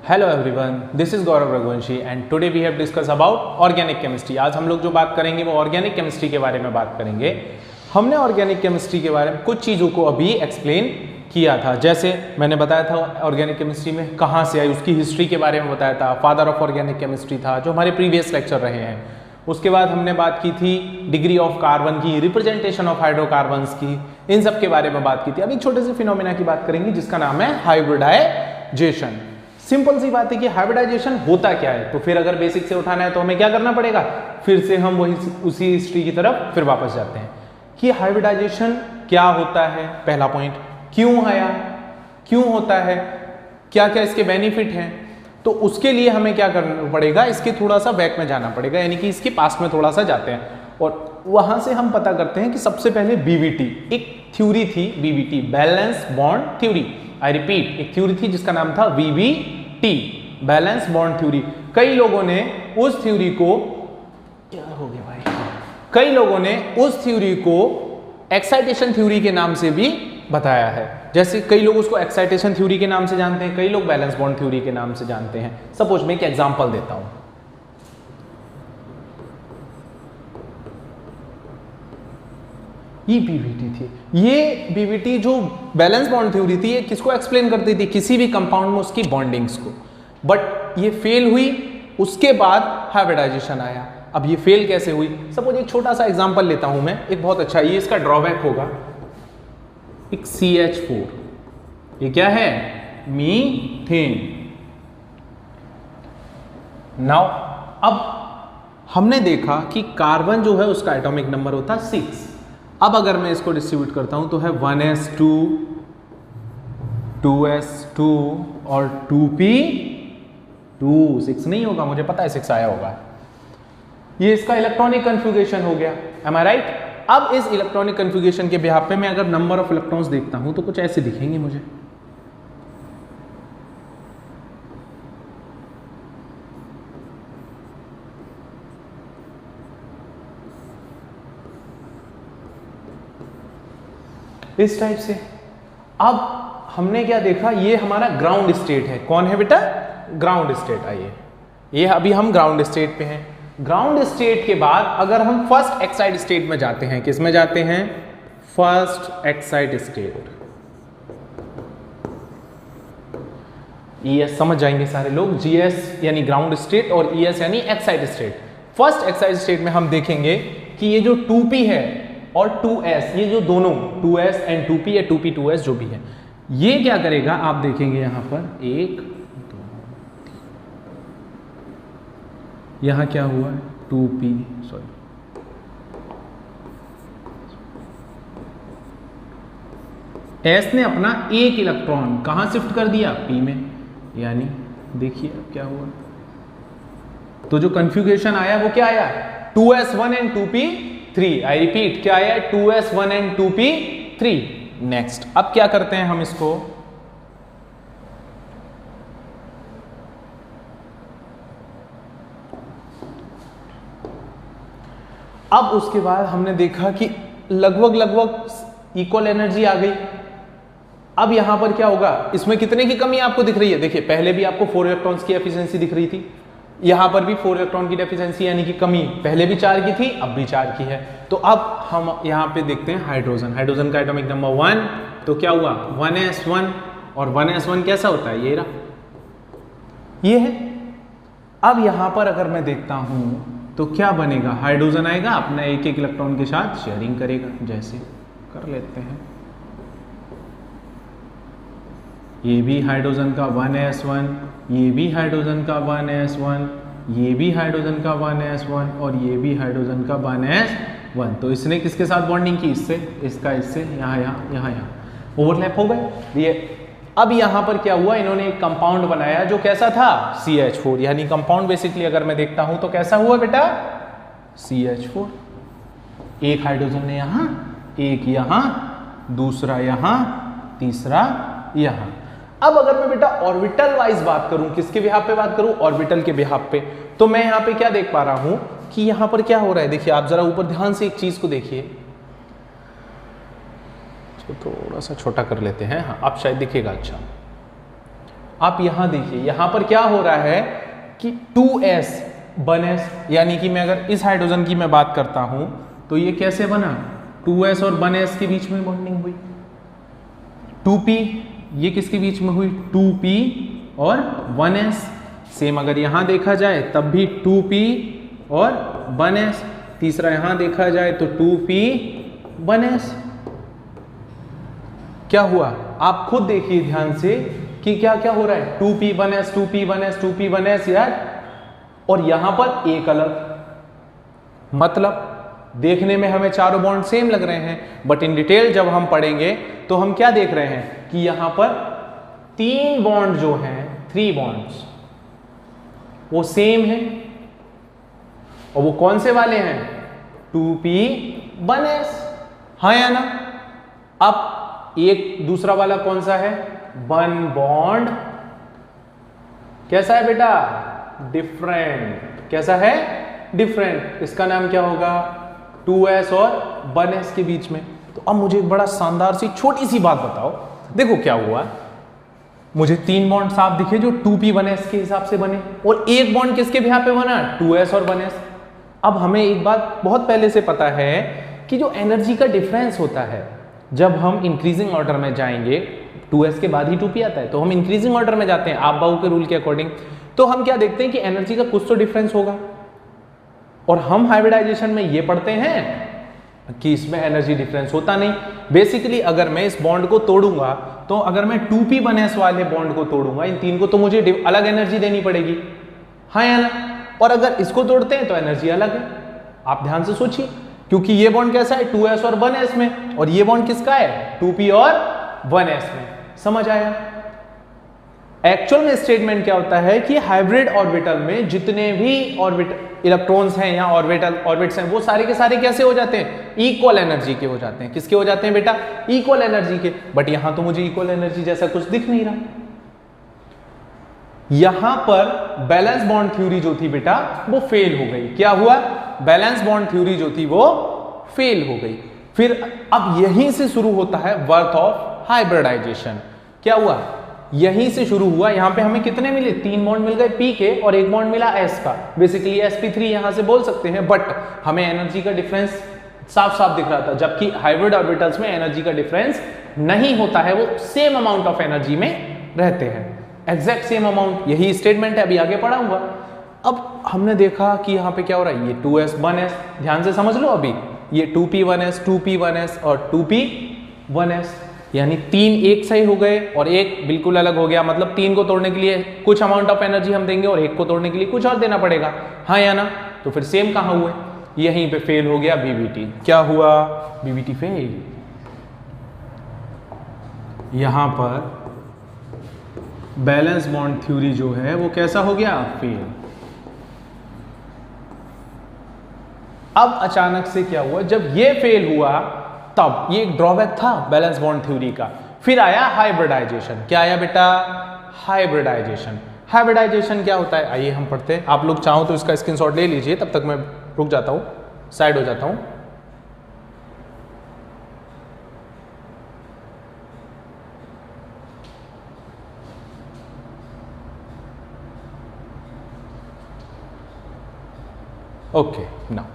Hello everyone, this is Gaurav Raghuvanshi and today we have discuss about organic chemistry. आज हम लोग जो बात करेंगे वो ऑर्गेनिक केमिस्ट्री के बारे में बात करेंगे। हमने ऑर्गेनिक केमिस्ट्री के बारे में कुछ चीज़ों को अभी एक्सप्लेन किया था, जैसे मैंने बताया था ऑर्गेनिक केमिस्ट्री में कहाँ से आई, उसकी हिस्ट्री के बारे में बताया था। फादर ऑफ ऑर्गेनिक केमिस्ट्री था जो हमारे प्रीवियस लेक्चर रहे हैं। उसके बाद हमने बात की थी डिग्री ऑफ कार्बन की, रिप्रेजेंटेशन ऑफ हाइड्रोकार्बन्स की, इन सब के बारे में बात की थी। अब एक छोटे से फिनोमेना की बात करेंगे जिसका नाम है हाइब्रिडाइजेशन। सिंपल सी बात है कि हाइब्रिडाइजेशन होता क्या है, तो फिर अगर बेसिक से उठाना है तो हमें क्या करना पड़ेगा, फिर से हम वही उसी हिस्ट्री की तरफ फिर वापस जाते हैं कि हाइब्रिडाइजेशन क्या होता है। पहला पॉइंट, क्यों आया, क्यों होता है, क्या क्या इसके बेनिफिट हैं। तो उसके लिए हमें क्या करना पड़ेगा, इसके थोड़ा सा बैक में जाना पड़ेगा, यानी कि इसके पास में थोड़ा सा जाते हैं और वहां से हम पता करते हैं कि सबसे पहले बीवीटी एक थ्योरी थी, BVT valence bond theory. I repeat, एक थ्योरी थी जिसका नाम था वीबीटी, बैलेंस बॉन्ड थ्योरी। कई लोगों ने उस थ्योरी को, क्या हो गया भाई, कई लोगों ने उस थ्योरी को एक्साइटेशन थ्योरी के नाम से भी बताया है। जैसे कई लोग उसको एक्साइटेशन थ्योरी के नाम से जानते हैं, कई लोग बैलेंस बॉन्ड थ्योरी के नाम से जानते हैं। सपोज मैं एक एग्जांपल देता हूं, ये बीवीटी थी। ये बीवीटी जो बैलेंस बॉन्ड थ्योरी थी, ये किसको एक्सप्लेन करती थी, किसी भी कंपाउंड में उसकी बॉन्डिंग्स को। बट ये फेल हुई, उसके बाद हाइब्रिडाइजेशन आया। अब ये फेल कैसे हुई, सपोज एक छोटा सा एग्जांपल लेता हूं मैं, एक बहुत अच्छा, ये इसका ड्रॉबैक होगा, एक CH4, ये क्या है, मीथेन। नाउ अब हमने देखा कि कार्बन जो है उसका एटॉमिक नंबर होता है 6। अब अगर मैं इसको डिस्ट्रीब्यूट करता हूं तो है 1s2, 2s2 और 2p2। 6 नहीं होगा, मुझे पता है 6 आया होगा। ये इसका इलेक्ट्रॉनिक कन्फिगरेशन हो गया, एम आई राइट। अब इस इलेक्ट्रॉनिक कन्फिगरेशन के बिहाफ पे मैं अगर नंबर ऑफ इलेक्ट्रॉन्स देखता हूं तो कुछ ऐसे दिखेंगे मुझे। इस टाइप से। अब हमने क्या देखा, ये हमारा ग्राउंड स्टेट है। कौन है बेटा, ग्राउंड स्टेट। आइए, ये अभी हम ग्राउंड स्टेट पे हैं। ग्राउंड स्टेट के बाद अगर हम फर्स्ट एक्साइट स्टेट में जाते हैं, किस में जाते हैं, फर्स्ट एक्साइट स्टेट। ES समझ जाएंगे सारे लोग, GS यानी ग्राउंड स्टेट और ES यानी excite state. First excite state में हम देखेंगे कि ये जो 2p है और 2s, ये जो दोनों 2s एंड 2p या 2p 2s जो भी है, ये क्या करेगा, आप देखेंगे यहां पर 1 2 यहां क्या हुआ है, 2p, सॉरी s ने अपना एक इलेक्ट्रॉन कहां शिफ्ट कर दिया, p में। यानी देखिए अब क्या हुआ, तो जो कन्फिगरेशन आया वो क्या आया, 2s1 and 2p3। I repeat, क्या आया, 2s1 एंड 2p3। नेक्स्ट, अब क्या करते हैं हम इसको, अब उसके बाद हमने देखा कि लगभग इक्वल एनर्जी आ गई। अब यहां पर क्या होगा, इसमें कितने की कमी आपको दिख रही है, देखिए पहले भी आपको 4 इलेक्ट्रॉन्स की एफिशिएंसी दिख रही थी, यहां पर भी 4 इलेक्ट्रॉन की डेफिशिएंसी यानी कि कमी, पहले भी 4 की थी अब भी 4 की है। तो अब हम यहां पे देखते हैं हाइड्रोजन, हाइड्रोजन का एटॉमिक नंबर 1, तो क्या हुआ 1s1, और 1s1 कैसा होता है, ये रहा, ये है। अब यहां पर अगर मैं देखता हूं तो क्या बनेगा, हाइड्रोजन आएगा अपना एक एक इलेक्ट्रॉन के साथ शेयरिंग करेगा, जैसे कर लेते हैं। ये भी हाइड्रोजन का 1s1, ये भी हाइड्रोजन का 1s1, ये भी हाइड्रोजन का 1s1 और ये भी हाइड्रोजन का 1s1। तो इसने किसके साथ बॉन्डिंग की, इससे, इसका इससे, यहाँ ओवरलैप हो गए ये। अब यहाँ पर क्या हुआ, इन्होंने एक कंपाउंड बनाया जो कैसा था, CH4, यानी कंपाउंड बेसिकली अगर मैं देखता हूं तो कैसा हुआ बेटा, CH4। एक हाइड्रोजन ने यहां, एक यहां, दूसरा यहां, तीसरा यहां। अब अगर मैं बेटा ऑर्बिटल वाइज बात करूं, किसके बिहाफ पे बात करूं, ऑर्बिटल के बिहाफ पे, तो मैं यहां पे क्या देख पा रहा हूं कि यहां पर क्या हो रहा है। देखिए आप जरा ऊपर ध्यान से एक चीज को देखिए, इसको थोड़ा सा छोटा कर लेते हैं, हाँ अब शायद दिखेगा अच्छा। आप यहां देखिए, यहां पर क्या हो रहा है कि 2s 1s, यानी कि मैं अगर इस हाइड्रोजन की मैं बात करता हूं तो ये कैसे बना, 2s और 1s के बीच में बॉन्डिंग हुई। 2p ये किसके बीच में हुई, 2p और 1s। सेम अगर यहां देखा जाए तब भी 2p और 1s। तीसरा यहां देखा जाए तो 2p 1s। क्या हुआ, आप खुद देखिए ध्यान से कि क्या क्या हो रहा है, 2p 1s 2p 1s 2p 1s यार, और यहां पर एक अलग। मतलब देखने में हमें चारों बॉन्ड सेम लग रहे हैं, बट इन डिटेल जब हम पढ़ेंगे तो हम क्या देख रहे हैं कि यहां पर 3 बॉन्ड जो हैं, 3 बॉन्ड्स वो सेम है। और वो कौन से वाले हैं, 2p 1s, हाँ या ना। अब एक दूसरा वाला कौन सा है, 1 बॉन्ड कैसा है बेटा, डिफरेंट। कैसा है, डिफरेंट। इसका नाम क्या होगा, 2s और 1s के बीच में। तो अब मुझे एक बड़ा शानदार सी छोटी सी बात बताओ, देखो क्या हुआ, मुझे 3 बॉन्ड साफ दिखे जो 2p 1s के हिसाब से बने, और एक बॉन्ड किसके यहाँ पे बना, 2s और 1s। अब हमें एक बात बहुत पहले से पता है कि जो एनर्जी का डिफरेंस होता है, जब हम इंक्रीजिंग ऑर्डर में जाएंगे, 2s के बाद ही 2p आता है, तो हम इंक्रीजिंग ऑर्डर में जाते हैं आप बाऊ के रूल के अकॉर्डिंग, तो हम क्या देखते हैं कि एनर्जी का कुछ तो डिफरेंस होगा। और हम हाइब्रिडाइजेशन में ये पढ़ते हैं कि इसमें एनर्जी डिफरेंस होता नहीं। बेसिकली अगर मैं इस बॉन्ड को तोड़ूंगा, तो अगर मैं 2p 1s वाले बॉन्ड को तोड़ूंगा, इन 3 को, तो मुझे अलग एनर्जी देनी पड़ेगी, हाँ या ना। और अगर इसको तोड़ते हैं तो एनर्जी अलग है। आप ध्यान से सोचिए, क्योंकि ये बॉन्ड कैसा है, 2s और 1s में, और ये बॉन्ड किसका है, 2p और 1s में। समझ आया। एक्चुअल में स्टेटमेंट क्या होता है कि हाइब्रिड ऑर्बिटल में जितने भी इलेक्ट्रॉन्स हैं या ऑर्बिट्स हैं, वो सारे के सारे कैसे हो जाते हैं, इक्वल एनर्जी के हो जाते हैं। किसके हो जाते हैं बेटा, इक्वल एनर्जी के। बट यहां तो मुझे इक्वल एनर्जी जैसा कुछ दिख नहीं रहा। यहां पर बैलेंस बॉन्ड थ्योरी जो थी बेटा वो फेल हो गई। क्या हुआ, बैलेंस बॉन्ड थ्योरी जो थी वो फेल हो गई। फिर अब यहीं से शुरू होता है वर्थ ऑफ हाइब्रिडाइजेशन। क्या हुआ, यहीं से शुरू हुआ। यहां पे हमें कितने मिले, 3 बॉन्ड मिल गए p के और 1 बॉन्ड मिला s का। बेसिकली sp3 यहां से बोल सकते हैं, बट हमें एनर्जी का डिफरेंस साफ साफ दिख रहा था, जबकि हाइब्रिड ऑर्बिटल्स में एनर्जी का डिफरेंस नहीं होता है, वो सेम अमाउंट ऑफ एनर्जी में रहते हैं, एग्जैक्ट सेम अमाउंट। यही स्टेटमेंट है, अभी आगे पढ़ाऊंगा। अब हमने देखा कि यहाँ पे क्या हो रहा है, ये 2s 1s, ध्यान से समझ लो। अभी ये 2p 1s 2p 1s और 2p 1s, यानी 3 एक सही हो गए और एक बिल्कुल अलग हो गया। मतलब 3 को तोड़ने के लिए कुछ अमाउंट ऑफ एनर्जी हम देंगे और 1 को तोड़ने के लिए कुछ और देना पड़ेगा, हाँ या ना। तो फिर सेम कहां हुए, यहीं पे फेल हो गया BBT। क्या हुआ, BBT फेल। यहां पर बैलेंस बॉन्ड थ्योरी जो है वो कैसा हो गया, फेल। अब अचानक से क्या हुआ, जब ये फेल हुआ तब ये एक ड्रॉबैक था बैलेंस बॉन्ड थ्योरी का। फिर आया हाइब्रिडाइजेशन। क्या आया बेटा, हाइब्रिडाइजेशन। हाइब्रिडाइजेशन क्या होता है, आइए हम पढ़ते हैं। आप लोग चाहो तो इसका स्क्रीनशॉट ले लीजिए, तब तक मैं रुक जाता हूं, साइड हो जाता हूं। ओके नाउ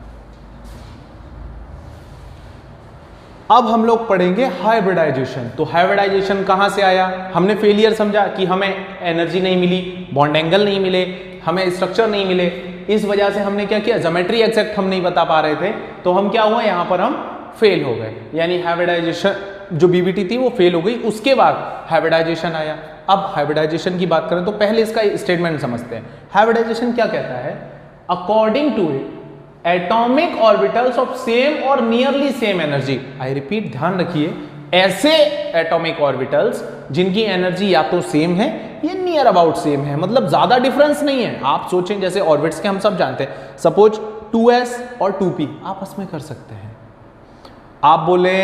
अब हम लोग पढ़ेंगे हाइब्रिडाइजेशन। तो हाइब्रिडाइजेशन कहां से आया, हमने फेलियर समझा कि हमें एनर्जी नहीं मिली, बॉन्ड एंगल नहीं मिले, हमें स्ट्रक्चर नहीं मिले, इस वजह से हमने क्या किया, ज्योमेट्री एग्जैक्ट हम नहीं बता पा रहे थे, तो हम क्या हुआ, यहां पर हम फेल हो गए। यानी हाइब्रिडाइजेशन जो BBT थी वो फेल हो गई। उसके बाद हाइब्रिडाइजेशन आया। अब हाइब्रिडाइजेशन की बात करें तो पहले इसका स्टेटमेंट समझते हैं। हाइब्रिडाइजेशन क्या कहता है, according to it atomic orbitals of same और nearly same energy. I repeat, ध्यान रखिए, ऐसे एटॉमिक ऑर्बिटल्स जिनकी एनर्जी या तो सेम है या नियर अबाउट सेम है, मतलब ज्यादा डिफरेंस नहीं है। आप सोचें जैसे ऑर्बिट्स के हम सब जानते हैं, सपोज 2s और 2p आपस में कर सकते हैं। आप बोले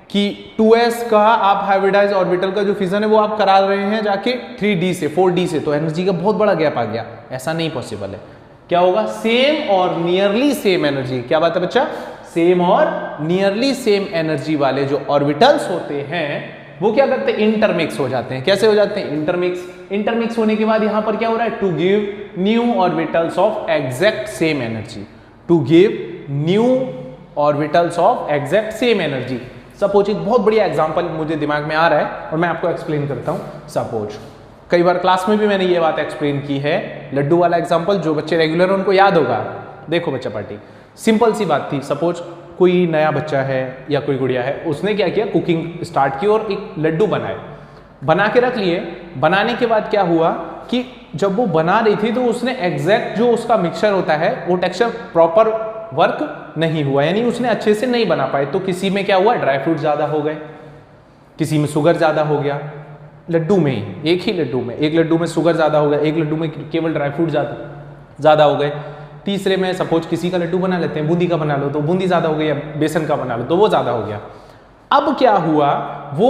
कि 2s का आप हाइब्रिडाइज ऑर्बिटल का जो फिजन है वो आप करा रहे हैं जाके 3d से 4d से, तो एनर्जी का बहुत बड़ा गैप आ गया, ऐसा नहीं पॉसिबल है। क्या होगा, सेम और नियरली सेम एनर्जी। क्या बात है बच्चा, सेम और नियरली सेम एनर्जी वाले जो ऑर्बिटल्स होते हैं वो क्या करते हैं, इंटरमिक्स हो जाते हैं। कैसे हो जाते हैं, इंटरमिक्स। इंटरमिक्स होने के बाद यहां पर क्या हो रहा है, to give new orbitals of exact same energy, to give new orbitals of exact same energy. Suppose एक बहुत बढ़िया एग्जांपल मुझे दिमाग में आ रहा है और मैं आपको एक्सप्लेन करता हूं। सपोज कई बार क्लास में भी मैंने ये बात एक्सप्लेन की है, लड्डू वाला एग्जांपल, जो बच्चे रेगुलर उनको याद होगा। देखो बच्चा पार्टी, सिंपल सी बात थी। सपोज कोई नया बच्चा है या कोई गुड़िया है, उसने क्या किया, कुकिंग स्टार्ट की और एक लड्डू बनाए, बना के रख लिए। बनाने के बाद क्या हुआ कि जब वो बना रही थी तो उसने एग्जैक्ट जो उसका मिक्सचर होता है वो टेक्सचर प्रॉपर वर्क नहीं हुआ, यानी उसने अच्छे से नहीं बना पाए। तो किसी में क्या हुआ, ड्राई फ्रूट ज्यादा हो गए, किसी में शुगर ज्यादा हो गया, लड्डू में ही, एक ही लड्डू में, एक लड्डू में शुगर ज्यादा हो गया, एक लड्डू में केवल ड्राई फ्रूट ज्यादा हो गए। तीसरे में सपोज किसी का लड्डू बना लेते हैं, बूंदी का बना लो तो बूंदी ज्यादा हो गई, या बेसन का बना लो तो वो ज्यादा हो गया। अब क्या हुआ, वो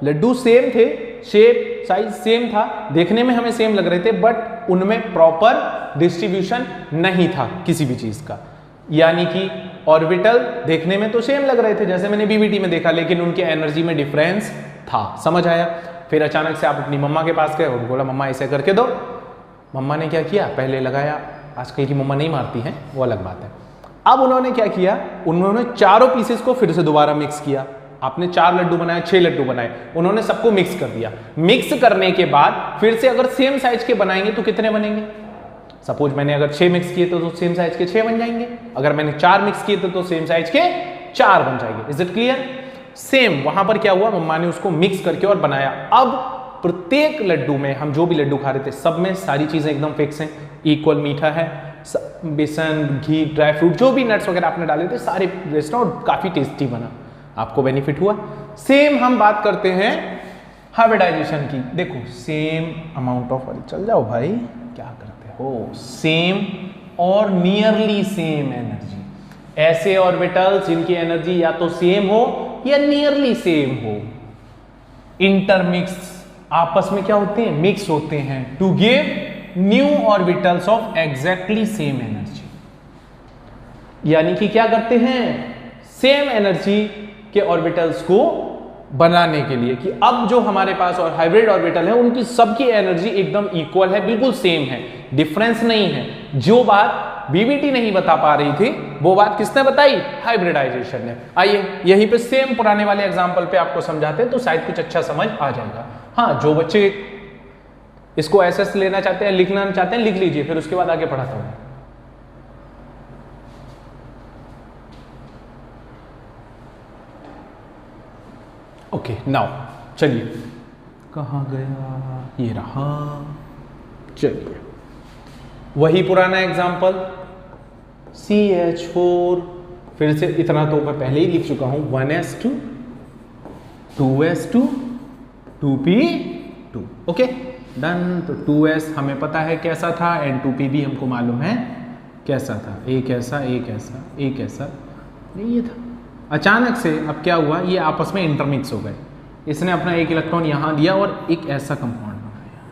लड्डू सेम थे, शेप साइज सेम था, देखने में हमें सेम लग रहे थे, बट उनमें प्रॉपर डिस्ट्रीब्यूशन नहीं था किसी भी चीज का। यानी कि ऑर्बिटल देखने में तो सेम लग रहे थे जैसे मैंने बीबीटी में देखा, लेकिन उनके एनर्जी में डिफरेंस था। समझ आया? फिर अचानक से आप अपनी मम्मा के पास गए और बोला मम्मा ऐसे करके दो। मम्मा ने क्या किया, पहले लगाया, आजकल की मम्मा नहीं मारती हैं, वो अलग बात है। अब उन्होंने क्या किया, उन्होंने चारों पीसेस को फिर से दोबारा मिक्स किया। आपने 4 लड्डू बनाए, 6 लड्डू बनाए, उन्होंने सबको मिक्स कर दिया। मिक्स करने के बाद फिर से अगर सेम साइज के बनाएंगे तो कितने बनेंगे? सपोज मैंने अगर 6 मिक्स किए तो सेम साइज के 6 बन जाएंगे, अगर मैंने 4 मिक्स किए तो सेम साइज के 4 बन जाएंगे। Is it clear? सेम वहां पर क्या हुआ, मम्मा ने उसको मिक्स करके और बनाया। अब प्रत्येक लड्डू में, हम जो भी लड्डू खा रहे थे, सब में सारी चीजें एकदम फिक्स हैं, इक्वल मीठा है, बेसन, घी, ड्राई फ्रूट, जो भी नट्स वगैरह आपने डाले थे सारे बेस्ट और काफी टेस्टी बना, आपको बेनिफिट हुआ। सेम हम बात करते हैं हाइब्रिडाइजेशन की। देखो सेम अमाउंट ऑफ, चल जाओ भाई, क्या करते हो, सेम और नियरली सेम एनर्जी। ऐसे ऑर्बिटल्स जिनकी एनर्जी या तो सेम हो या नियरली सेम हो, इंटरमिक्स, आपस में क्या होते हैं, मिक्स होते हैं, to give new orbitals of exactly same energy. यानी कि क्या करते हैं, सेम एनर्जी के ऑर्बिटल्स को बनाने के लिए, कि अब जो हमारे पास और हाइब्रिड ऑर्बिटल है उनकी सबकी एनर्जी एकदम इक्वल है, बिल्कुल सेम है, डिफरेंस नहीं है। जो बात बीबीटी नहीं बता पा रही थी वो बात किसने बताई, हाइब्रिडाइजेशन ने। आइए यहीं पे सेम पुराने वाले एग्जांपल पे आपको समझाते हैं तो शायद कुछ अच्छा समझ आ जाएगा। हाँ, जो बच्चे इसको एसएस लेना चाहते हैं, लिखना चाहते हैं, लिख लीजिए, फिर उसके बाद आगे पढ़ाता हूं। ओके नाउ चलिए, कहां गया, ये रहा। चलिए वही पुराना एग्जाम्पल, CH4, फिर से इतना तो मैं पहले ही लिख चुका हूं, 1s2 2s2 2p2। Okay done. तो 2s हमें पता है कैसा था, एंड 2p भी हमको मालूम है कैसा था, एक ऐसा एक ऐसा एक ऐसा, ये था। अचानक से अब क्या हुआ, ये आपस में इंटरमिक्स हो गए, इसने अपना एक इलेक्ट्रॉन यहां दिया और एक ऐसा कंपाउंड बनाया।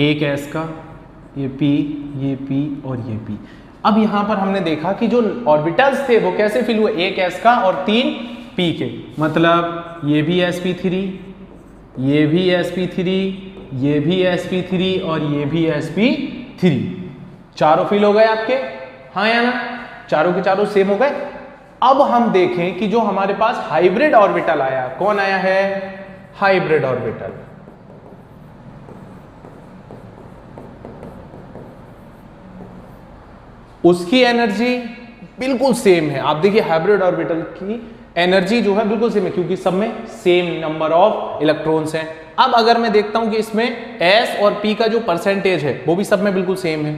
एक एस का, ये p, ये p और ये p। अब यहां पर हमने देखा कि जो ऑर्बिटल्स थे वो कैसे फिल हुए, एक s का और 3 p के, मतलब ये भी sp3, ये भी sp3, ये भी sp3 और ये भी sp3, चारों फिल हो गए आपके, हाँ या ना, चारों के चारों सेम हो गए। अब हम देखें कि जो हमारे पास हाइब्रिड ऑर्बिटल आया, कौन आया है, हाइब्रिड ऑर्बिटल, उसकी एनर्जी बिल्कुल सेम है। आप देखिए हाइब्रिड ऑर्बिटल की एनर्जी जो है बिल्कुल सेम है, क्योंकि सब में सेम नंबर ऑफ इलेक्ट्रॉन्स हैं। अब अगर मैं देखता हूं कि इसमें s और p का जो परसेंटेज है वो भी सब में बिल्कुल सेम है।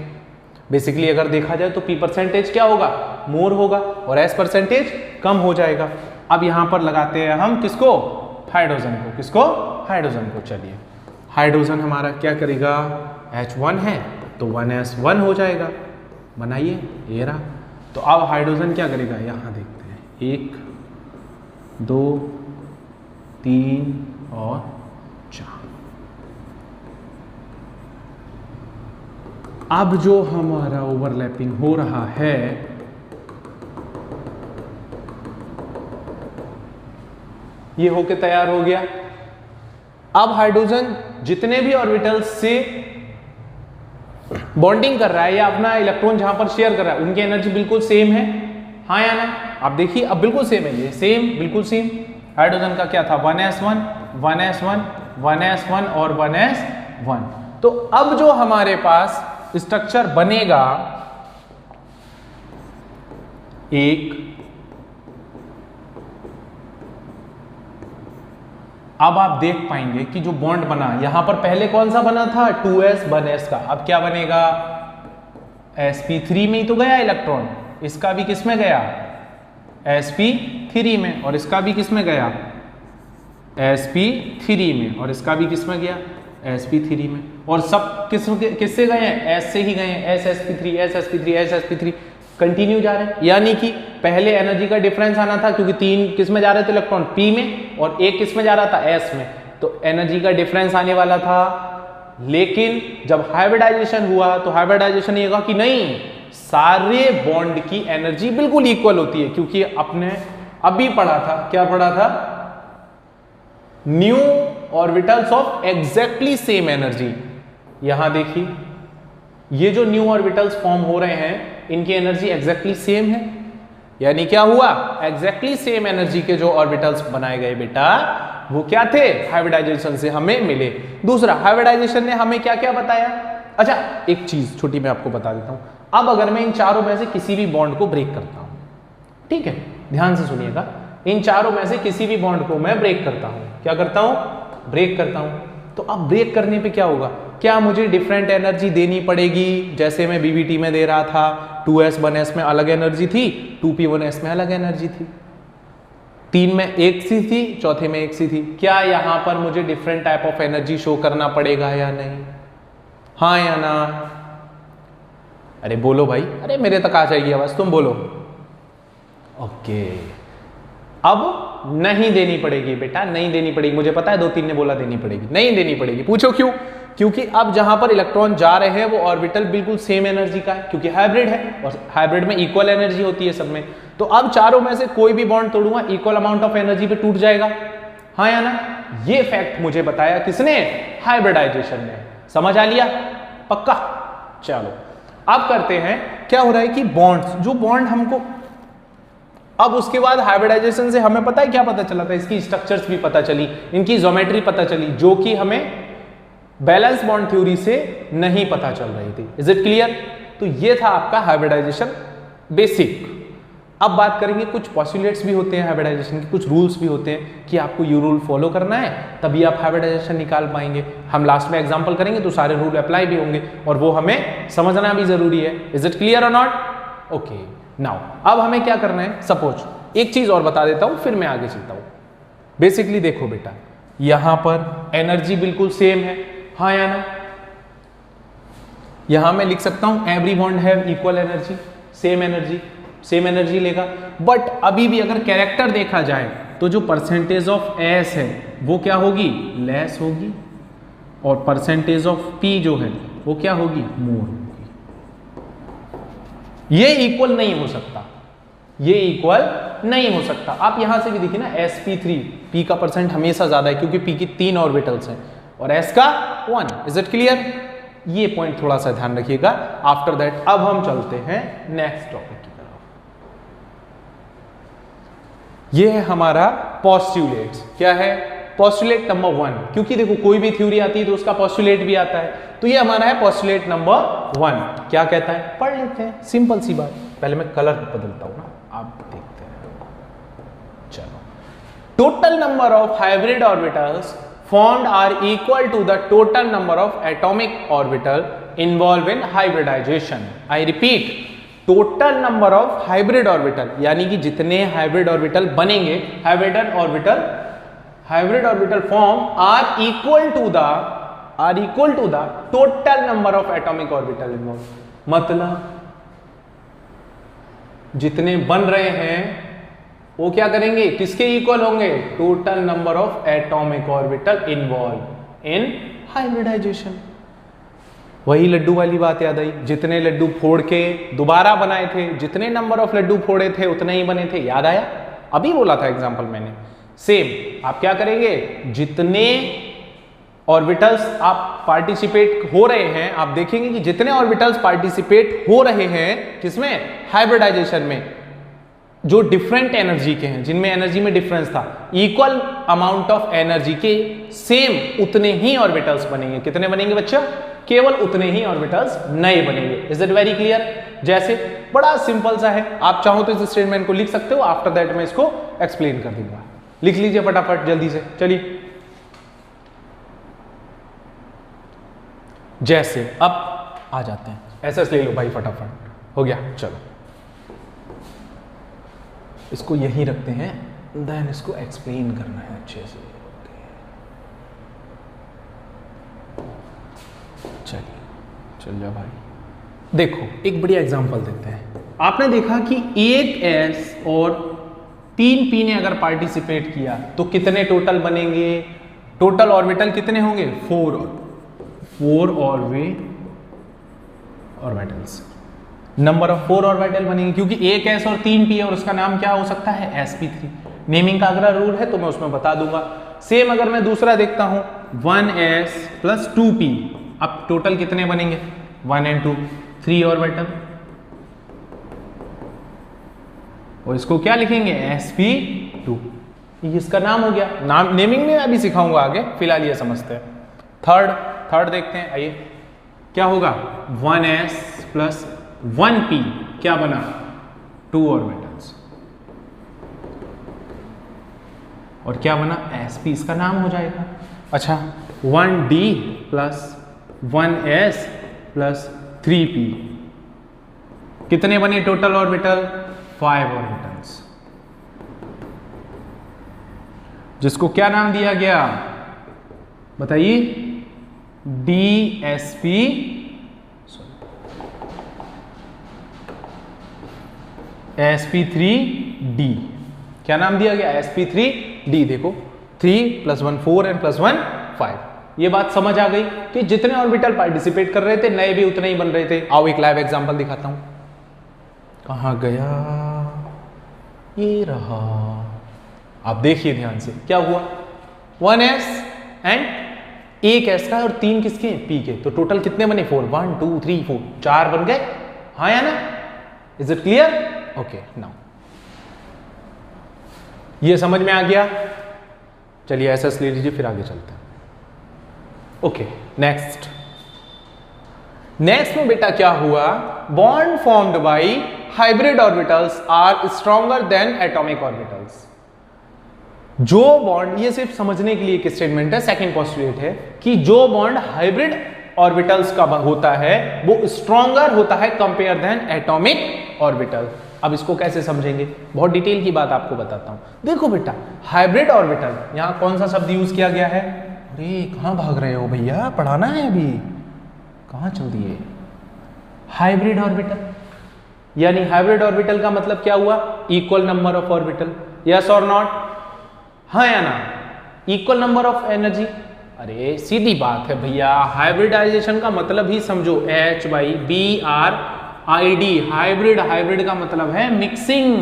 बेसिकली अगर देखा जाए तो p परसेंटेज क्या होगा, मोर होगा, और s परसेंटेज कम हो जाएगा। अब यहां पर लगाते हैं हम किसको, हाइड्रोजन को, किसको, हाइड्रोजन को। चलिए हाइड्रोजन हमारा क्या करेगा, H1 है तो 1s1 हो जाएगा, बनाइए, ये रहा। तो अब हाइड्रोजन क्या करेगा, यहां देखते हैं, 1 2 3 और 4। अब जो हमारा ओवरलैपिंग हो रहा है ये होके तैयार हो गया। अब हाइड्रोजन जितने भी ऑर्बिटल्स से बॉन्डिंग कर रहा है या अपना इलेक्ट्रॉन जहां पर शेयर कर रहा है, उनकी एनर्जी बिल्कुल सेम है, हाँ या ना? आप देखिए अब बिल्कुल सेम है, ये सेम, बिल्कुल सेम। हाइड्रोजन का क्या था, 1s1 1s1 1s1 और 1s1। तो अब जो हमारे पास स्ट्रक्चर बनेगा, एक, अब आप देख पाएंगे कि जो बॉन्ड बना यहां पर पहले कौन सा बना था, 2s 1s का, अब क्या बनेगा, sp3 में ही तो गया इलेक्ट्रॉन, इसका भी किस में गया, sp3 में, और इसका भी किस में गया, sp3 में, और इसका भी किस में गया, sp3 में, और सब किससे गए हैं, s से ही गए हैं, ssp3 ssp3 ssp3, कंटिन्यू जा रहे हैं। यानी कि पहले एनर्जी का डिफरेंस आना था, क्योंकि 3 किस में जा रहे थे इलेक्ट्रॉन, p में, और एक किस में जा रहा था, s में, तो एनर्जी का डिफरेंस आने वाला था। लेकिन जब हाइब्रिडाइजेशन हुआ तो हाइब्रिडाइजेशन ये कहा कि नहीं, सारे बॉन्ड की एनर्जी बिल्कुल इक्वल होती है, क्योंकि आपने अभी पढ़ा था, क्या पढ़ा था, new orbitals of exactly same energy. यहां देखिए ये जो न्यू ऑर्बिटल्स फॉर्म हो रहे हैं, इनकी एनर्जी एग्जैक्टली सेम है। यानी क्या हुआ, एग्जैक्टली सेम एनर्जी के जो ऑर्बिटल्स बनाए गए बेटा, वो क्या थे, हाइब्रिडाइजेशन से हमें मिले। दूसरा, हाइब्रिडाइजेशन ने हमें क्या क्या बताया। अच्छा एक चीज छोटी मैं आपको बता देता हूं, अब अगर मैं इन चारों में से किसी भी बॉन्ड को ब्रेक करता हूं, ठीक है, ध्यान से सुनिएगा, इन चारों में से किसी भी बॉन्ड को मैं ब्रेक करता हूं, क्या करता हूं, ब्रेक करता हूं, तो अब ब्रेक करने पे क्या होगा, क्या मुझे डिफरेंट एनर्जी देनी पड़ेगी, जैसे मैं बीबीटी में दे रहा था, 2s 1s में अलग एनर्जी थी, 2p 1s में अलग एनर्जी थी, 3 में एक सी थी, चौथे में एक सी थी, क्या यहां पर मुझे different type of energy show करना पड़ेगा या नहीं, हाँ या ना? अरे बोलो भाई, अरे मेरे तक आ जाएगी आवाज, तुम बोलो। ओके, अब नहीं देनी पड़ेगी बेटा, नहीं देनी पड़ेगी, मुझे पता है 2-3 ने बोला देनी पड़ेगी, नहीं देनी पड़ेगी। पूछो क्यों? क्योंकि अब जहां पर इलेक्ट्रॉन जा रहे हैं वो ऑर्बिटल बिल्कुल सेम एनर्जी का है, क्योंकि हाइब्रिड है और हाइब्रिड में इक्वल एनर्जी होती है सब में। तो अब चारों में से कोई भी बॉन्ड तोड़ूंगा, इक्वल अमाउंट ऑफ एनर्जी पे टूट जाएगा, हाँ या ना? ये फैक्ट मुझे बताया किसने, हाइब्रिडाइजेशन ने। समझ आ लिया? पक्का? चलो अब करते हैं, क्या हो रहा है कि बॉन्ड्स, जो बॉन्ड हमको, अब उसके बाद हाइब्रिडाइजेशन से हमें पता है क्या पता चला था, इसकी स्ट्रक्चर्स भी पता चली, इनकी ज्योमेट्री पता चली, जो कि हमें बैलेंस बॉन्ड थ्योरी से नहीं पता चल रही थी। Is it clear? तो ये था आपका हाइब्रिडाइजेशन बेसिक। अब बात करेंगे, कुछ पॉस्टुलेट्स भी होते हैं हाइब्रिडाइजेशन के, कुछ रूल्स भी होते हैं कि आपको ये रूल फॉलो करना है, तभी आप हाइब्रिडाइजेशन निकाल पाएंगे। हम लास्ट में एग्जांपल करेंगे तो सारे रूल अप्लाई भी होंगे, और वो हमें समझना भी जरूरी है। इज इट क्लियर और नॉट? ओके, नाउ अब हमें क्या करना है, सपोज एक चीज और बता देता हूं, फिर मैं आगे चलता हूं। बेसिकली देखो बेटा, यहां पर एनर्जी बिल्कुल सेम है, हाँ या ना? यहां मैं लिख सकता हूं every bond have equal energy, same energy लेगा। बट अभी भी अगर कैरेक्टर देखा जाए तो जो परसेंटेज ऑफ एस है वो क्या होगी, लेस होगी, और परसेंटेज ऑफ पी जो है वो क्या होगी, मोर होगी। ये इक्वल नहीं हो सकता, ये इक्वल नहीं हो सकता। आप यहां से भी देखिए ना, sp3, p का परसेंट हमेशा ज्यादा है क्योंकि p की 3 ऑर्बिटल्स हैं और s का 1। Is it clear? ये पॉइंट थोड़ा सा ध्यान रखिएगा। आफ्टर दैट अब हम चलते हैं नेक्स्ट टॉपिक की तरफ। ये है हमारा पोस्टुलेट्स। क्या है? पोस्टुलेट नंबर 1, क्योंकि देखो कोई भी थ्योरी आती है तो उसका पोस्टुलेट भी आता है, तो ये हमारा है पोस्टुलेट नंबर 1। क्या कहता है, पढ़ लेते हैं, सिंपल सी बात। पहले मैं कलर बदलता हूं ना, आप देखते हैं। चलो, total number of hybrid orbitals formed are equal to the total number of atomic orbital involved in hybridization. I repeat, total number of hybrid orbital, यानी कि जितने hybrid orbital बनेंगे, hybrid orbital form are equal to the total number of atomic orbital involved. मतलब जितने बन रहे हैं वो क्या करेंगे, किसके इक्वल होंगे, total number of atomic orbital involve in hybridization. वही लड्डू वाली बात याद आई, जितने लड्डू फोड़ के दोबारा बनाए थे, जितने नंबर ऑफ लड्डू फोड़े थे उतने ही बने थे। याद आया? अभी बोला था एग्जांपल मैंने सेम आप क्या करेंगे, जितने ऑर्बिटल्स आप पार्टिसिपेट हो रहे हैं, आप देखेंगे कि जितने ऑर्बिटल्स पार्टिसिपेट हो रहे हैं किसमें, हाइब्रिडाइजेशन में, जो डिफरेंट एनर्जी के हैं, जिनमें एनर्जी में डिफरेंस था, इक्वल अमाउंट ऑफ एनर्जी के सेम उतने ही ऑर्बिटल्स बनेंगे। कितने बनेंगे बच्चा, केवल उतने ही ऑर्बिटल्स नए बनेंगे। Is it very clear? जैसे बड़ा सिंपल सा है, आप चाहो तो इस स्टेटमेंट को लिख सकते हो, आफ्टर दैट मैं इसको एक्सप्लेन कर दूंगा। लिख लीजिए फटाफट जल्दी से, चलिए। जैसे अब आ जाते हैं, ऐसा ले लो भाई फटाफट, हो गया, चलो इसको यहीं रखते हैं, देन इसको एक्सप्लेन करना है अच्छे से। चलिए चल जा भाई। देखो एक बढ़िया एग्जांपल देते हैं। आपने देखा कि एक एस और 3 पी ने अगर पार्टिसिपेट किया तो कितने टोटल बनेंगे, टोटल ऑर्बिटल कितने होंगे, 4 ऑर्बिटल्स, नंबर ऑफ 4 ऑर्बिटल बनेंगे, क्योंकि एक एस और 3 पी है और उसका नाम क्या हो सकता है, sp3। नेमिंग का अगला रूल है तो मैं उसमें बता दूंगा। सेम अगर मैं दूसरा देखता हूं 1s प्लस 2p, अब टोटल कितने बनेंगे, 1 and 2, 3 ऑर्बिटल, और इसको क्या लिखेंगे, sp2। इसका नाम हो गया। नाम नेमिंग में अभी सिखाऊंगा आगे, फिलहाल ये समझते हैं। थर्ड देखते हैं, आइए क्या होगा, 1s प्लस 1p, क्या बना, 2 ऑर्बिटल्स, और क्या बना, sp, इसका नाम हो जाएगा। अच्छा 1d plus 1s plus 3p, कितने बने टोटल ऑर्बिटल, 5 ऑर्बिटल्स, जिसको क्या नाम दिया गया बताइए, sp3d, क्या नाम दिया गया, sp3d। देखो 3 + 1 4 and +1 5। ये बात समझ आ गई कि जितने ऑर्बिटल पार्टिसिपेट कर रहे थे नए भी उतने ही बन रहे थे। आओ एक लाइव एग्जांपल दिखाता हूं, कहां गया, ये रहा, आप देखिए ध्यान से, क्या हुआ, 1s एंड एक एस का और 3 किसके, पी के, तो टोटल कितने बने, 4, 1 2 3 4, 4 बन गए, हाँ या ना, is it clear? Okay now ये समझ में आ गया। चलिए एसएस ले लीजिए, फिर आगे चलते हैं। ओके नेक्स्ट में बेटा क्या हुआ, bond formed by hybrid orbitals are stronger than atomic orbitals. जो बॉन्ड, ये सिर्फ समझने के लिए एक स्टेटमेंट है, सेकंड पोस्टुलेट है कि जो बॉन्ड हाइब्रिड ऑर्बिटल्स का होता है वो स्ट्रॉन्गर होता है कंपेयर देन एटॉमिक ऑर्बिटल। अब इसको कैसे समझेंगे, बहुत डिटेल की बात आपको बताता हूं। देखो बेटा हाइब्रिड ऑर्बिटल, यहां कौन सा शब्द यूज किया गया है, अरे कहां भाग रहे हो भैया, पढ़ाना है अभी, कहां चल दिए, हाइब्रिड ऑर्बिटल, यानी हाइब्रिड ऑर्बिटल का मतलब क्या हुआ, equal number of orbital, yes और नॉट, हाँ या ना, इक्वल नंबर ऑफ एनर्जी। अरे सीधी बात है भैया, हाइब्रिडाइजेशन का मतलब ही समझो, HBRID, हाइब्रिड का मतलब है मिक्सिंग।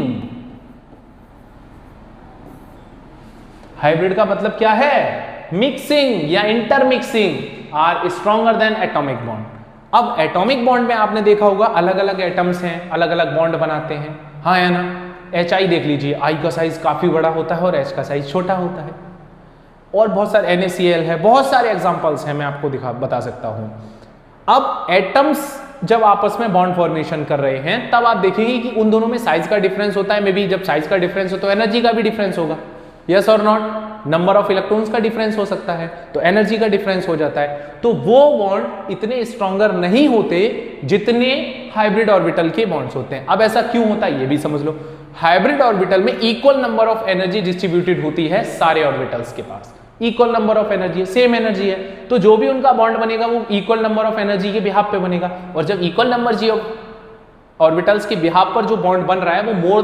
हाइब्रिड का मतलब क्या है, मिक्सिंग या intermixing, are stronger than atomic bond. अब एटॉमिक बॉन्ड में आपने देखा होगा अलग अलग एटम्स हैं, अलग अलग बॉन्ड बनाते हैं, हाँ या ना। HI देख लीजिए, I का साइज काफी बड़ा होता है और H का साइज छोटा होता है, और बहुत सारे NaCl है, बहुत सारे एग्जांपल्स हैं, मैं आपको बता सकता हूं। अब एटम्स जब आपस में बॉन्ड फॉर्मेशन कर रहे हैं तब आप देखेंगे कि उन दोनों में साइज का डिफरेंस होता है, मे बी जब साइज का डिफरेंस हो तो एनर्जी का भी डिफरेंस होगा, यस और नॉट, नंबर ऑफ इलेक्ट्रॉन्स का डिफरेंस हो सकता है तो एनर्जी का डिफरेंस हो जाता है। तो वो बॉन्ड इतने स्ट्रॉन्गर नहीं होते जितने हाइब्रिड ऑर्बिटल के बॉन्ड्स होते हैं। अब ऐसा क्यों होता है ये भी समझ लो, हाइब्रिड ऑर्बिटल में equal number of energy distributed होती है सारे ऑर्बिटल्स के पास, equal number of energy, same energy है, तो जो भी उनका बॉन्ड बनेगा वो इक्वल नंबर ऑफ एनर्जी के बिहाफ पे बनेगा। और जब इक्वल नंबर जी ऑफ ऑर्बिटल्स के बिहाफ पर जो बॉन्ड बन रहा है वो मोर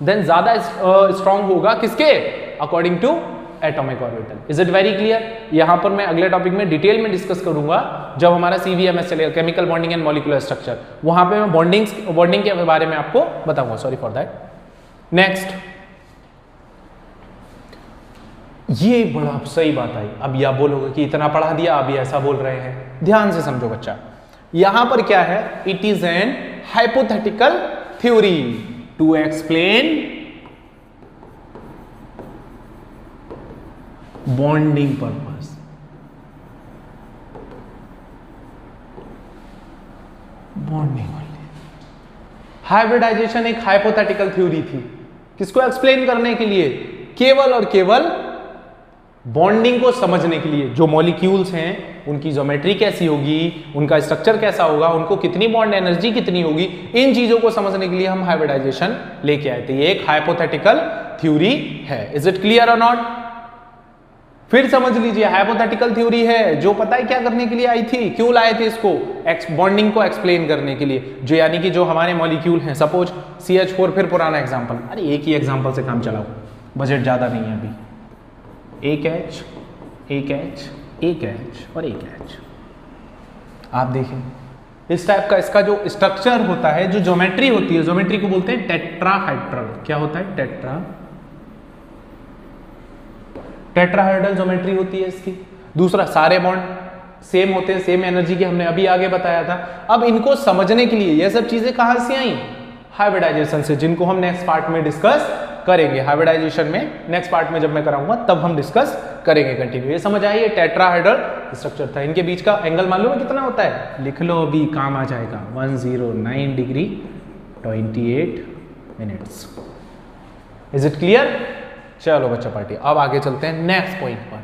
देन ज्यादा स्ट्रॉन्ग होगा, किसके, according to atomic orbital. Is it very clear? यहां पर मैं अगले टॉपिक में डिटेल में डिस्कस करूंगा जब हमारा CVMS चलेगा, chemical bonding and molecular structure, वहां पे मैं बॉन्डिंग के बारे में आपको बताऊंगा, सॉरी फॉर दैट। नेक्स्ट, ये बड़ा सही बात आई। अब या बोलोगे कि इतना पढ़ा दिया, अभी ऐसा बोल रहे हैं। ध्यान से समझो बच्चा, यहां पर क्या है, it is an hypothetical theory to explain bonding purpose. Bonding only. Hybridization एक हाइपोथेटिकल थ्योरी थी, किसको एक्सप्लेन करने के लिए, केवल और केवल बॉन्डिंग को समझने के लिए। जो मॉलिक्यूल्स हैं उनकी ज्योमेट्री कैसी होगी, उनका स्ट्रक्चर कैसा होगा, उनको कितनी बॉन्ड एनर्जी कितनी होगी, इन चीजों को समझने के लिए हम हाइब्रिडाइजेशन लेके आए थे। ये एक हाइपोथेटिकल थ्योरी है। इज इट क्लियर और नॉट? फिर समझ लीजिए, हाइपोथेटिकल थ्योरी है जो पता है क्या करने के लिए आई थी, क्यों लाए थे इसको, बॉन्डिंग को एक्सप्लेन करने के लिए। जो यानी कि जो हमारे मॉलिक्यूल हैं, सपोज CH4, फिर पुराना एग्जांपल, अरे एक ही एग्जांपल से काम चलाओ, बजट ज्यादा नहीं है अभी। एक H, एक H, एक H और एक H। आप देखें इस टाइप का इसका जो स्ट्रक्चर होता है, जो ज्योमेट्री होती है, ज्योमेट्री को बोलते हैं टेट्राहाइड्रल। क्या होता है? टेट्राहाइड्रल ज्योमेट्री होती है इसकी। दूसरा, सारे बॉन्ड सेम होते हैं, सेम एनर्जी के, हमने अभी आगे बताया था। अब इनको समझने के लिए ये सब चीजें कहां से आई? हाइब्रिडाइजेशन से, जिनको हम नेक्स्ट पार्ट में डिस्कस करेंगे। हाइब्रिडाइजेशन में नेक्स्ट पार्ट में जब मैं कराऊंगा तब हम डिस्कस करेंगे कंटिन्यू। ये समझ आइए, टेट्राहाइड्रल स्ट्रक्चर था। इनके बीच का एंगल मालूम है कितना होता है? लिख लो, अभी काम आ जाएगा। 109 degree 28 minutes. Is it clear? चलो बच्चा पार्टी, अब आगे चलते हैं नेक्स्ट पॉइंट पर।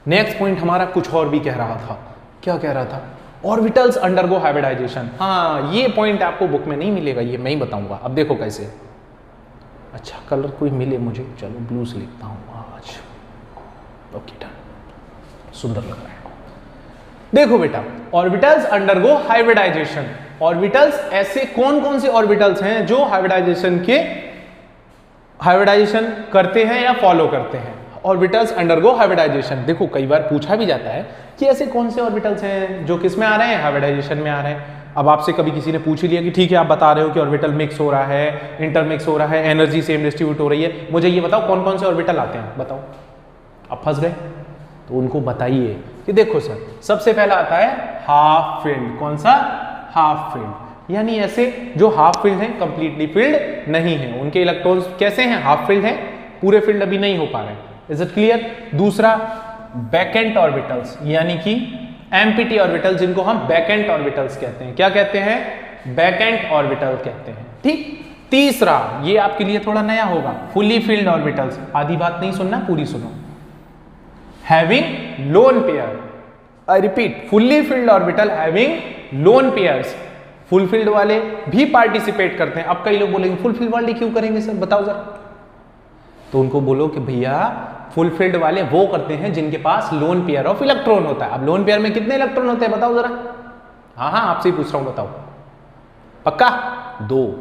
नेक्स्ट पॉइंट हमारा कुछ और भी कह रहा था। क्या कह रहा था? Orbitals undergo hybridization. हाँ, ये पॉइंट आपको बुक में नहीं मिलेगा, ये मैं ही बताऊंगा। अब देखो कैसे। अच्छा कलर कोई मिले मुझे, चलो ब्लू से लिखता हूं आज। ओके डन, सुंदर लग रहा है। देखो बेटा, ऑर्बिटल्स अंडरगो हाइब्रिडाइजेशन। ऑर्बिटल्स ऐसे कौन कौन से ऑर्बिटल्स हैं जो हाइब्रिडाइजेशन करते हैं या फॉलो करते हैं? Orbitals undergo hybridization. देखो कई बार पूछा भी जाता है कि ऐसे कौन से ऑर्बिटल्स हैं जो किस में आ रहे हैं? हाइब्रिडाइजेशन में आ रहे हैं। अब आपसे कभी किसी ने पूछ लिया कि ठीक है, आप बता रहे हो कि ऑर्बिटल मिक्स हो रहा है, इंटरमिक्स हो रहा है, एनर्जी सेम डिस्ट्रीब्यूट हो रही है, मुझे ये बताओ कौन कौन से ऑर्बिटल आते हैं, बताओ। अब फंस गए तो उनको बताइए कि देखो सर, सबसे पहला आता है हाफ फिल्ड। कौन सा? Half filled. यानी ऐसे जो हाफ फिल्ड हैं, कंप्लीटली फिल्ड नहीं है, उनके इलेक्ट्रॉन्स कैसे हैं? हाफ फिल्ड हैं, पूरे फिल्ड अभी नहीं हो पा रहे हैं। Is it clear? दूसरा, बैकेंट ऑर्बिटल्स, यानी कि एम्प्टी ऑर्बिटल, जिनको हम बैकेंट ऑर्बिटल्स कहते हैं। क्या कहते हैं? बैकेंट ऑर्बिटल कहते हैं। ठीक। तीसरा, ये आपके लिए थोड़ा नया होगा, फुली फिल्ड ऑर्बिटल्स। आधी बात नहीं सुनना, पूरी सुनो। Having lone pair. I repeat, fully filled orbital having lone pairs. Full field वाले भी पार्टिसिपेट करते हैं। अब कई लोग बोलेंगे फुल फिल्ड वाले क्यों करेंगे सर, बताओ जरा। तो उनको बोलो कि भैया फुल फिल्ड वाले वो करते हैं जिनके पास लोन पेयर ऑफ इलेक्ट्रॉन होता है। अब लोन पेयर में कितने इलेक्ट्रॉन होते हैं बताओ जरा। हाँ हाँ, आपसे ही पूछ रहा हूं, बताओ। पक्का? 2।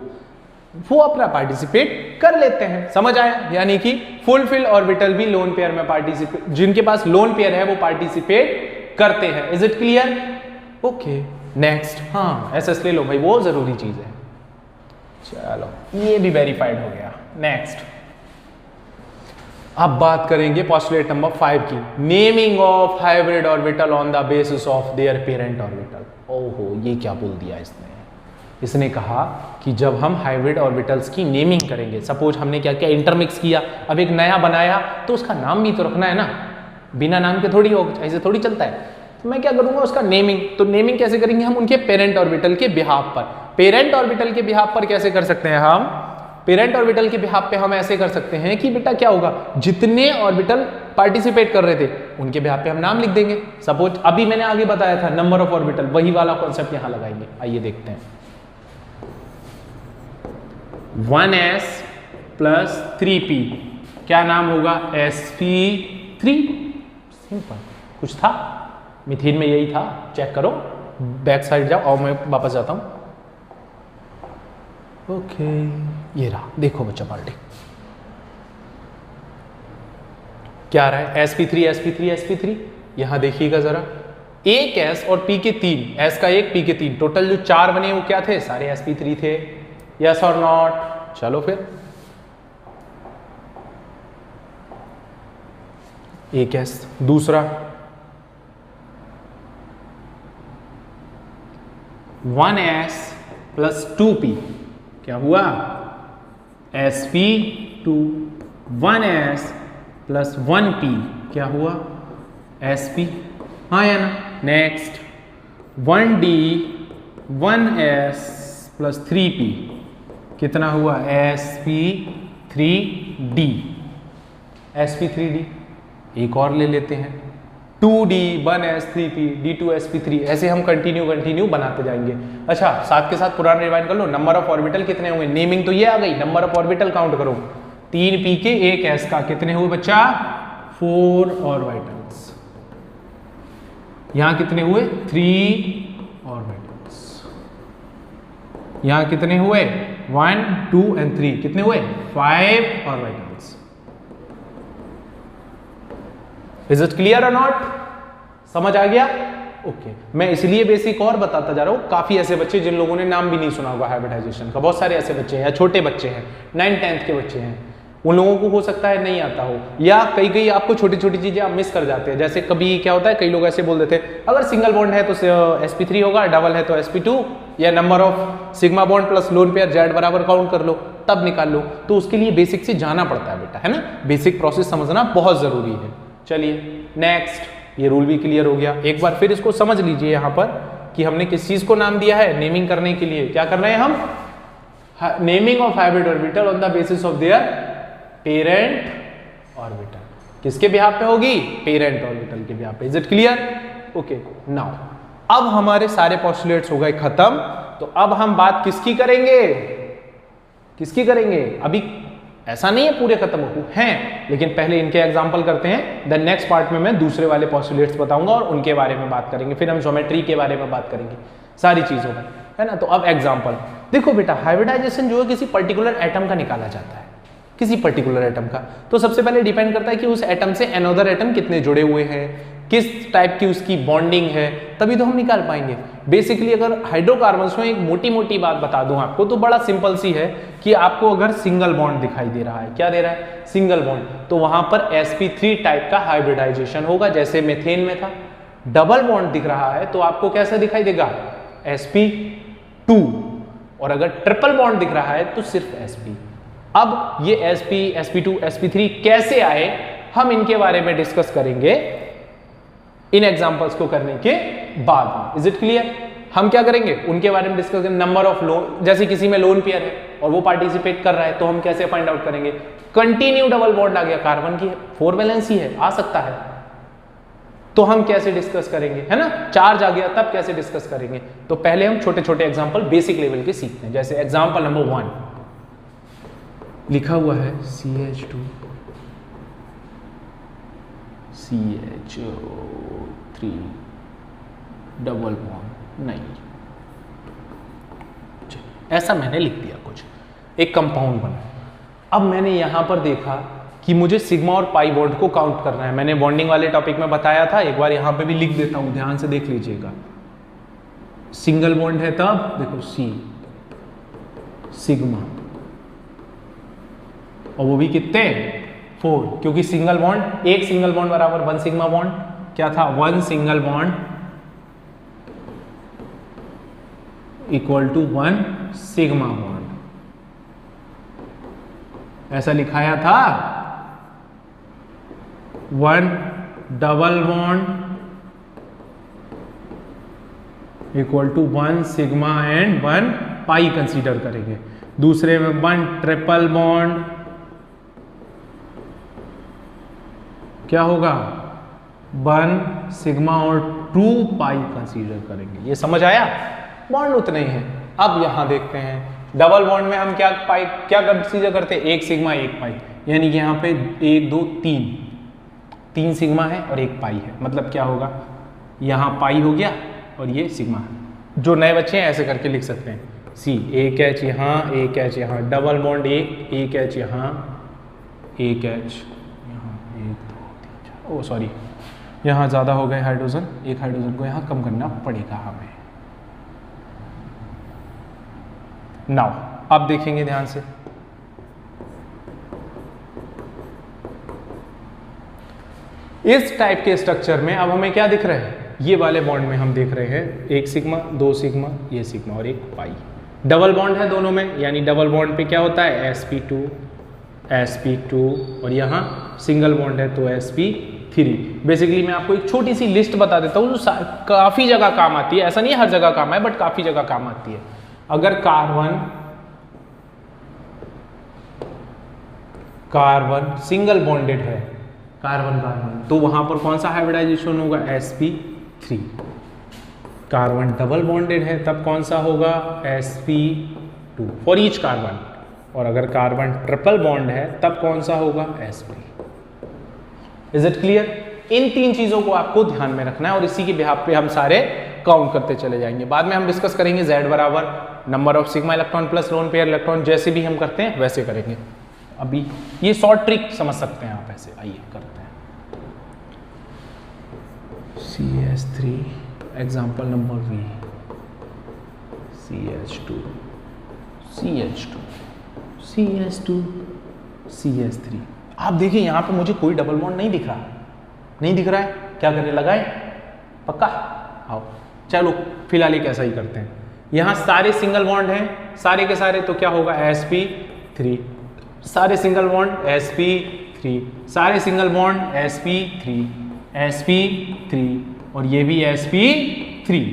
वो अपना पार्टिसिपेट कर लेते हैं। समझ आया? यानी कि फुल फिल्ड ऑर्बिटल भी लोन पेयर में पार्टिसिपेट, जिनके पास लोन पेयर है वो पार्टिसिपेट करते हैं। Is it clear? Okay next. हाँ, एसएस ले लो भाई, वो जरूरी चीज है। चलो ये भी वेरीफाइड हो गया। नेक्स्ट, अब बात करेंगे पोस्टुलेट नंबर 5 की, naming of hybrid orbital on the basis of their parent orbital. ओहो, ये क्या बोल दिया इसने? इसने कहा कि जब हम हाइब्रिड ऑर्बिटल्स की नेमिंग करेंगे, सपोज हमने क्या किया, इंटरमिक्स किया, अब एक नया बनाया, तो उसका नाम भी तो रखना है ना, बिना नाम के थोड़ी हो, ऐसे थोड़ी चलता है। तो मैं क्या करूंगा, उसका नेमिंग। तो नेमिंग कैसे करेंगे हम? उनके पेरेंट ऑर्बिटल के बिहाफ पर। पेरेंट ऑर्बिटल के बिहाफ पर कैसे कर सकते हैं हम? पेरेंट ऑर्बिटल के बिहाफ पे हम ऐसे कर सकते हैं कि बेटा क्या होगा, जितने ऑर्बिटल पार्टिसिपेट कर रहे थे उनके बिहाफ पे हम नाम लिख देंगे। सपोज अभी मैंने आगे बताया था नंबर ऑफ ऑर्बिटल, वही वाला कॉन्सेप्ट यहां लगाएंगे। आइए देखते हैं। 1s प्लस 3p, क्या नाम होगा? sp3। सिंपल, कुछ था मिथेन में, यही था, चेक करो, बैक साइड जाओ और मैं वापस जाता हूं। ओके, ये रहा, देखो बच्चा पार्टी क्या रहा है, sp3 sp3 sp3। यहां देखिएगा जरा, एक s और p के 3, s का 1 p के 3, टोटल जो 4 बने वो क्या थे? सारे sp3 थे। यस और नॉट? चलो फिर एक एस। दूसरा 1s प्लस 2p, क्या हुआ? sp2 1s प्लस 1p, क्या हुआ? sp, हाँ या ना? Next 1d 1s plus 3p, कितना हुआ? sp3d, sp3d। एक और ले लेते हैं 2d 1s 3p d2sp3, ऐसे हम कंटिन्यू बनाते जाएंगे। अच्छा, साथ के साथ पुराना रिवाइंड कर लो, नंबर ऑफ ऑर्बिटल कितने हुए? नेमिंग तो ये आ गई, नंबर ऑफ ऑर्बिटल काउंट करो, 3p के 1s का कितने हुए बच्चा? 4 ऑर्बिटल्स। यहां कितने हुए? 3 ऑर्बिटल्स। यहां कितने हुए? 1 2 एंड 3, कितने हुए? 5 ऑर्बिटल्स। इज इट क्लियर और नॉट? समझ आ गया? ओके। मैं इसलिए बेसिक और बताता जा रहा हूं, काफी ऐसे बच्चे जिन लोगों ने नाम भी नहीं सुना होगा हाइब्रिडाइजेशन का, बहुत सारे ऐसे बच्चे हैं, या छोटे बच्चे हैं, 9th-10th के बच्चे हैं, उन लोगों को हो सकता है नहीं आता हो, या कई आपको छोटी छोटी चीजें आप मिस कर जाते हैं। जैसे कभी क्या होता है, कई लोग ऐसे बोल देते हैं अगर सिंगल बॉन्ड है तो sp3 होगा, डबल है तो sp2, या number of sigma bond plus lone pair z बराबर काउंट कर लो तब निकाल लो। तो उसके लिए बेसिक से जाना पड़ता है बेटा, है ना? बेसिक प्रोसेस समझना बहुत जरूरी है। चलिए नेक्स्ट, ये रूल भी क्लियर हो गया। एक बार फिर इसको समझ लीजिए यहाँ पर कि हमने किस चीज को नाम दिया है नेमिंग करने के लिए। क्या कर रहे हैं हम? Naming of hybrid orbital on the basis of their parent orbital. किसके बिहाफ पे होगी? पेरेंट ऑर्बिटल के बिहाफ पे। Is it clear? Okay. Now अब हमारे सारे पोस्टुलेट्स हो गए खत्म, तो अब हम बात किसकी करेंगे? किसकी करेंगे? अभी ऐसा नहीं है पूरे खत्म हो हैं, लेकिन पहले इनके एग्जांपल करते हैं, देन नेक्स्ट पार्ट में मैं दूसरे वाले पोस्टुलेट्स बताऊंगा और उनके बारे में बात करेंगे, फिर हम ज्योमेट्री के बारे में बात करेंगे, सारी चीजों में, है ना? तो अब एग्जांपल देखो बेटा, हाइब्रिडाइजेशन जो है किसी पर्टिकुलर एटम का निकाला जाता है, किसी पर्टिकुलर एटम का। तो सबसे पहले डिपेंड करता है कि उस एटम से अनदर एटम कितने जुड़े हुए हैं, किस टाइप की उसकी बॉन्डिंग है, तभी तो हम निकाल पाएंगे। बेसिकली अगर हाइड्रोकार्बन्स में एक मोटी मोटी बात बता दूं आपको, तो बड़ा सिंपल सी है कि आपको अगर सिंगल बॉन्ड दिखाई दे रहा है, क्या दे रहा है? सिंगल बॉन्ड, तो वहां पर sp3 टाइप का हाइब्रिडाइजेशन होगा, जैसे मेथेन में था। डबल बॉन्ड दिख रहा है तो आपको कैसा दिखाई देगा? sp2। और अगर ट्रिपल बॉन्ड दिख रहा है तो सिर्फ sp। अब ये sp, sp2, sp3 कैसे आए, हम इनके बारे में डिस्कस करेंगे इन एग्जांपल्स को करने के बाद में। Is it clear? हम क्या करेंगे उनके बारे में डिस्कस करेंगे। नंबर ऑफ लोन, जैसे किसी में लोन पेयर है और वो पार्टिसिपेट कर रहा है, तो हम कैसे फाइंड आउट करेंगे? कंटिन्यू डबल बॉन्ड आ गया, कार्बन की 4 वैलेंसी है, आ सकता है, तो हम कैसे डिस्कस करेंगे, है ना? चार्ज आ गया तब कैसे डिस्कस करेंगे? तो पहले हम छोटे छोटे एग्जाम्पल बेसिक लेवल के सीखते हैं। जैसे एग्जाम्पल नंबर 1 लिखा हुआ है CH2 CH3 डबल बॉन्ड, नहीं, ऐसा मैंने लिख दिया, कुछ एक कंपाउंड बना। अब मैंने यहां पर देखा कि मुझे सिग्मा और पाई बॉन्ड को काउंट करना है। मैंने बॉन्डिंग वाले टॉपिक में बताया था, एक बार यहां पे भी लिख देता हूं, ध्यान से देख लीजिएगा। सिंगल बॉन्ड है तब देखो C सिग्मा, और वो भी कितने? 4, क्योंकि सिंगल बॉन्ड, एक सिंगल बॉन्ड बराबर 1 सिग्मा बॉन्ड, क्या था? 1 single bond equal to 1 sigma bond, ऐसा लिखाया था। 1 double bond equal to 1 sigma and 1 pi consider करेंगे। दूसरे में 1 ट्रिपल बॉन्ड, क्या होगा? 1 सिग्मा और 2 पाई कंसीडर करेंगे। ये समझ आया? बॉन्ड उतने ही हैं। अब यहां देखते हैं डबल बॉन्ड में हम क्या कंसीडर करते हैं? 1 सिग्मा 1 पाई, यानी कि यहाँ पे 1 2 3 सिग्मा है और 1 पाई है, मतलब क्या होगा? यहाँ पाई हो गया और ये सिग्मा है। जो नए बच्चे हैं ऐसे करके लिख सकते हैं, C 1 H यहाँ, 1 H यहाँ, डबल बॉन्ड 1 H यहाँ, 1 H यहाँ, 1 2 3 4, ओ सॉरी यहाँ ज़्यादा हो गए हाइड्रोजन, एक हाइड्रोजन को यहाँ कम करना पड़ेगा हमें। नाउ अब देखेंगे ध्यान से, इस टाइप के स्ट्रक्चर में अब हमें क्या दिख रहा है, ये वाले बॉन्ड में हम देख रहे हैं एक सिग्मा, दो सिग्मा, ये सिग्मा और एक पाई। डबल बॉन्ड है दोनों में, यानी डबल बॉन्ड पे क्या होता है sp2 sp2 और यहाँ सिंगल बॉन्ड है तो sp3। बेसिकली मैं आपको एक छोटी सी लिस्ट बता देता हूँ जो काफी जगह काम आती है, ऐसा नहीं है हर जगह काम है बट काफी जगह काम आती है। अगर कार्बन सिंगल बॉन्डेड है, कार्बन तो वहां पर कौन सा हाइब्रिडाइजेशन होगा, sp3। कार्बन डबल बॉन्डेड है तब कौन सा होगा, sp2 फॉर ईच कार्बन। और अगर कार्बन ट्रिपल बॉन्ड है तब कौन सा होगा, sp। Is it clear? इन तीन चीजों को आपको ध्यान में रखना है और इसी के बिहाफ पे हम सारे काउंट करते चले जाएंगे। बाद में हम डिस्कस करेंगे z बराबर number of sigma electron plus lone pair electron, जैसे भी हम करते हैं वैसे करेंगे। अभी ये शॉर्ट ट्रिक समझ सकते हैं आप ऐसे, आइए करते हैं। CH3 example number V, CH2 CH2 CH2 CH3। आप देखिए यहाँ पे मुझे कोई डबल बॉन्ड नहीं दिख रहा है, क्या करने लगाए, पक्का? आओ चलो फिलहाल एक ऐसा ही करते हैं। यहाँ सारे सिंगल बॉन्ड हैं सारे के सारे, तो क्या होगा, sp3। सारे सिंगल बॉन्ड sp3, सारे सिंगल बॉन्ड sp3 और ये भी sp3।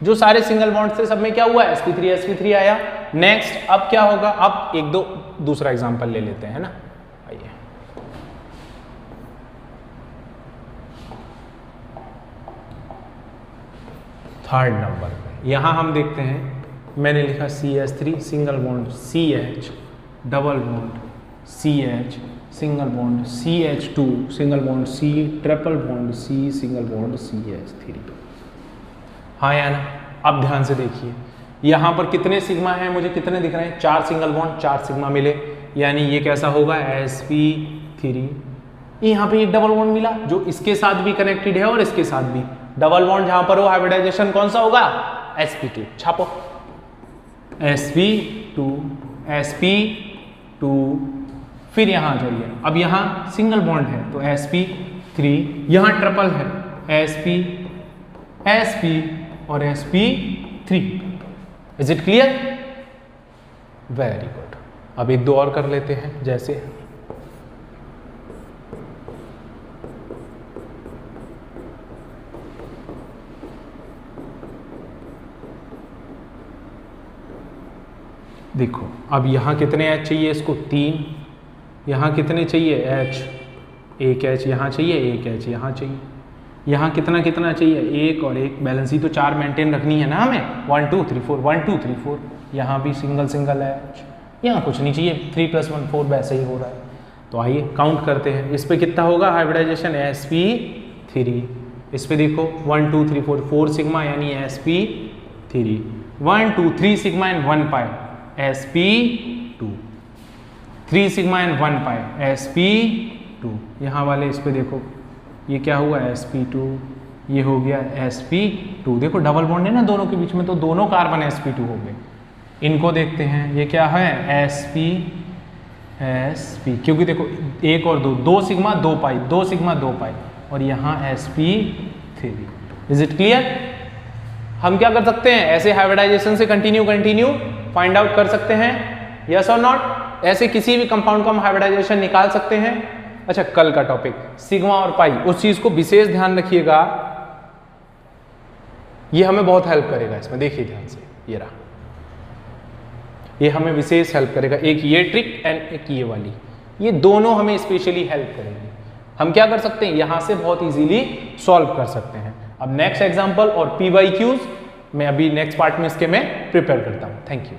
जो सारे सिंगल बॉन्ड थे सब में क्या हुआ, sp3 आया। नेक्स्ट अब क्या होगा, अब एक दो दूसरा एग्जांपल ले लेते हैं, है ना। आइए थर्ड नंबर पे यहां हम देखते हैं, मैंने लिखा CH3 single bond CH, double bond CH, single bond CH2, single bond C, triple bond C, single bond CH3। हाँ या ना? अब ध्यान से देखिए यहाँ पर कितने सिग्मा हैं, मुझे कितने दिख रहे हैं, 4 सिंगल बॉन्ड 4 सिग्मा मिले, यानी ये कैसा होगा, sp3। यहाँ पे एक डबल बॉन्ड मिला जो इसके साथ भी कनेक्टेड है और इसके साथ भी। डबल बॉन्ड जहां पर हो हाइब्रिडाइजेशन कौन सा होगा, sp2। छापो sp2 फिर यहां जाइए, अब यहां सिंगल बॉन्ड है तो sp3, यहां ट्रिपल है sp और sp3। Is it clear? Very good. अब एक दो और कर लेते हैं, जैसे देखो, अब यहाँ कितने H चाहिए इसको, 3। यहाँ कितने चाहिए, H, एक H यहाँ चाहिए, एक H यहाँ चाहिए। यहाँ कितना कितना चाहिए, एक और एक, बैलेंस ही तो 4 मेंटेन रखनी है ना हमें, 1 2 3 4 1 2 3 4। यहाँ भी सिंगल सिंगल H, यहाँ कुछ नहीं चाहिए, 3 + 1 4 वैसे ही हो रहा है। तो आइए काउंट करते हैं, इस पे कितना होगा हाइब्रिडाइजेशन, sp3। इस पे देखो 1 2 3 4 4 सिग्मा यानी sp3, 1 2 3 sigma and 1 pi sp2, 3 sigma and 1 pi sp2। यहाँ वाले इस पे देखो ये क्या हुआ, sp2, ये हो गया sp2। देखो डबल बॉन्ड है ना दोनों के बीच में, तो दोनों कार्बन sp2 हो गए। इनको देखते हैं, ये क्या है, sp, क्योंकि देखो 1 और 2, 2 सिग्मा 2 पाई, 2 सिग्मा 2 पाई, और यहाँ sp3। Is it clear? हम क्या कर सकते हैं, ऐसे हाइब्रिडाइजेशन से कंटिन्यू फाइंड आउट कर सकते हैं, यस और नॉट। ऐसे किसी भी कंपाउंड का हम हाइब्रिडाइजेशन निकाल सकते हैं। अच्छा, कल का टॉपिक सिग्मा और पाई, उस चीज को विशेष ध्यान रखिएगा, ये हमें बहुत हेल्प करेगा इसमें। देखिए ध्यान से, ये रहा, ये हमें विशेष हेल्प करेगा। एक ये ट्रिक एंड एक ये वाली, ये दोनों हमें स्पेशली हेल्प करेंगे। हम क्या कर सकते हैं, यहां से बहुत इजीली सॉल्व कर सकते हैं। अब नेक्स्ट एग्जांपल और PYQs मैं अभी नेक्स्ट पार्ट में इसके मैं प्रिपेयर करता हूं। Thank you.